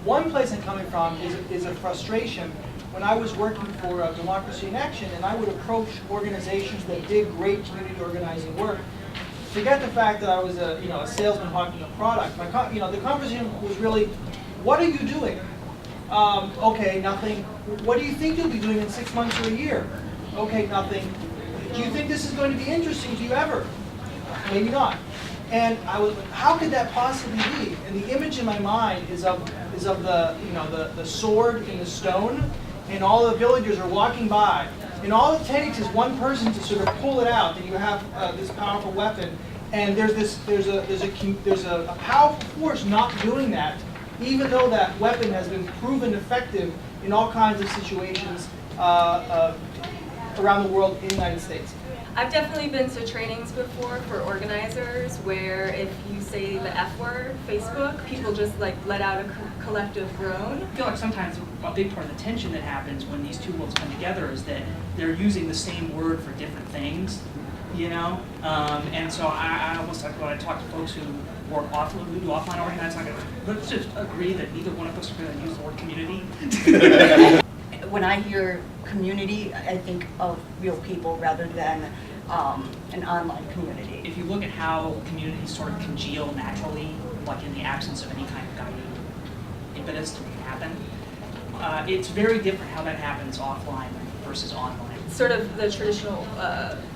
one place I'm coming from is a frustration. When I was working for Democracy in Action, and I would approach organizations that did great community organizing work, forget the fact that I was a salesman hawking a product. The conversation was really, what are you doing? Okay, nothing. What do you think you'll be doing in 6 months or a year? Okay, nothing. Do you think this is going to be interesting to you ever? Maybe not. And I was, how could that possibly be? And the image in my mind is of the sword in the stone, and all the villagers are walking by, and all it takes is one person to sort of pull it out, and you have this powerful weapon. And there's a powerful force not doing that, even though that weapon has been proven effective in all kinds of situations around the world in the United States. I've definitely been to trainings before for organizers where if you say the F word, Facebook, people just like let out a collective groan. I feel like sometimes a big part of the tension that happens when these two worlds come together is that they're using the same word for different things, you know? And so I almost like when I talk to folks who work who do offline organizing, let's just agree that neither one of us are going to use the word community. When I hear community, I think of real people rather than an online community. If you look at how communities sort of congeal naturally, like in the absence of any kind of guiding impetus to happen, it's very different how that happens offline versus online. Sort of the traditional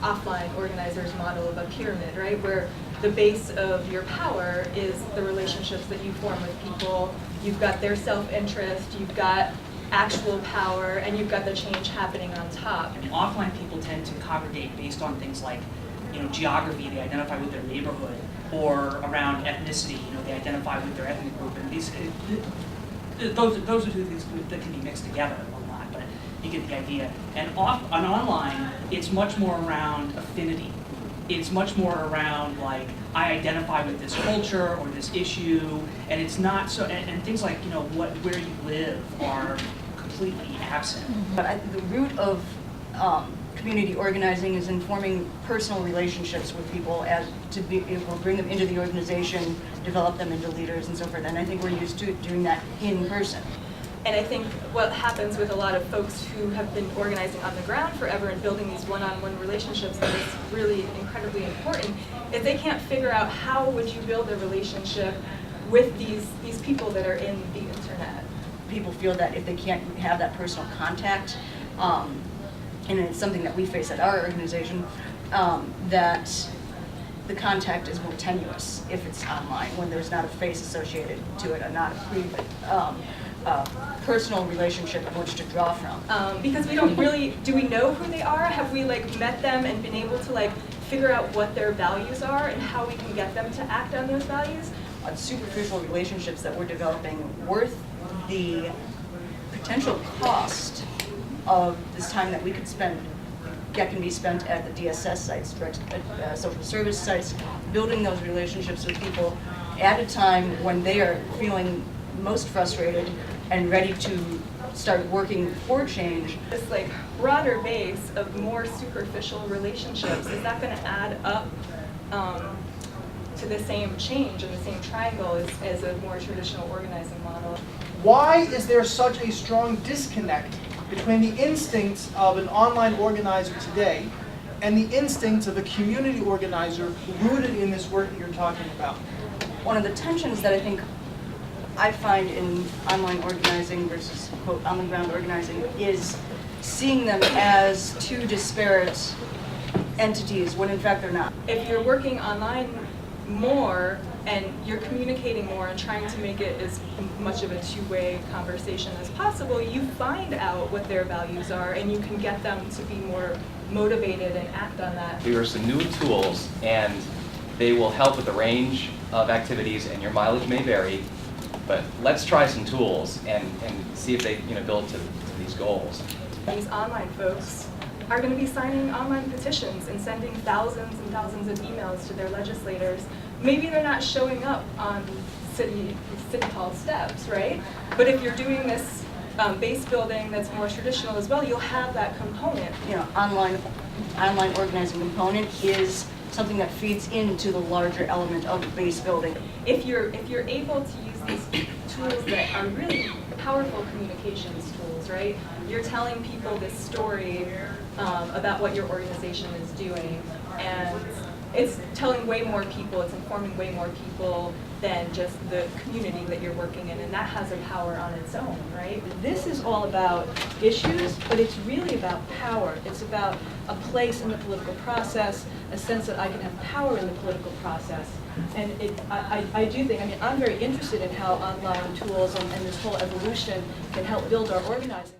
offline organizers model of a pyramid, right? Where the base of your power is the relationships that you form with people. You've got their self-interest, you've got actual power, and you've got the change happening on top. I mean, offline people tend to congregate based on things like, geography, they identify with their neighborhood, or around ethnicity, they identify with their ethnic group, and those are two things that can be mixed together a lot, but you get the idea. And online, it's much more around affinity. It's much more around like, I identify with this culture or this issue, and it's not so, and things like, where you live are completely absent. But the root of community organizing is in forming personal relationships with people as to be able to bring them into the organization, develop them into leaders and so forth. And I think we're used to doing that in person. And I think what happens with a lot of folks who have been organizing on the ground forever and building these one-on-one relationships that is really incredibly important is they can't figure out how would you build a relationship with these people that are in the internet. People feel that if they can't have that personal contact, and it's something that we face at our organization, that the contact is more tenuous if it's online, when there's not a face associated to it, and not a personal relationship in which to draw from. Because we don't really, do we know who they are? Have we met them and been able to figure out what their values are and how we can get them to act on those values? Superficial relationships that we're developing worth the potential cost of this time that we could spend, that can be spent at the DSS sites, direct social service sites, building those relationships with people at a time when they are feeling most frustrated and ready to start working for change. This broader base of more superficial relationships, is that going to add up to the same change and the same triangle as a more traditional organizing model? Why is there such a strong disconnect between the instincts of an online organizer today and the instincts of a community organizer rooted in this work that you're talking about? One of the tensions that I think I find in online organizing versus, quote, on-the-ground organizing is seeing them as two disparate entities when in fact they're not. If you're working online more and you're communicating more and trying to make it as much of a two-way conversation as possible, you find out what their values are and you can get them to be more motivated and act on that. There are some new tools and they will help with a range of activities, and your mileage may vary, but let's try some tools and see if they build to these goals. These online folks are going to be signing online petitions and sending thousands and thousands of emails to their legislators. Maybe they're not showing up on city hall steps, right? But if you're doing this base building that's more traditional as well, you'll have that component. Online organizing component is something that feeds into the larger element of the base building. If you're able to use these tools that are really powerful communications tools, right? You're telling people this story about what your organization is doing, and it's telling way more people, it's informing way more people than just the community that you're working in, and that has a power on its own, right? This is all about issues, but it's really about power. It's about a place in the political process, a sense that I can have power in the political process. And I do think, I mean, I'm very interested in how online tools and this whole evolution can help build our organizing.